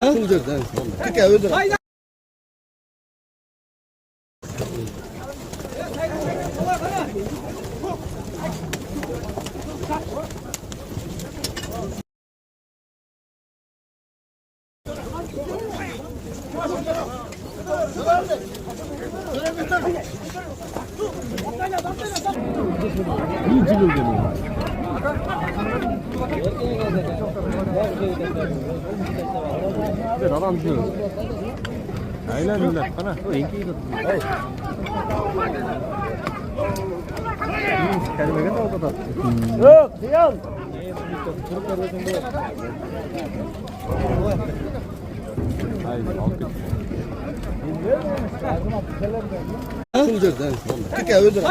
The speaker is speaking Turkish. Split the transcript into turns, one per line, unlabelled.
Öldür. Tık ya öldür. İyi cıvıl demiyor. Adam diyor. Aynen öyle. Ana, o inki de. Hey. Kelime kadar o kadar. Yok, diyan. Hayır, Öldür. Tık ya öldür.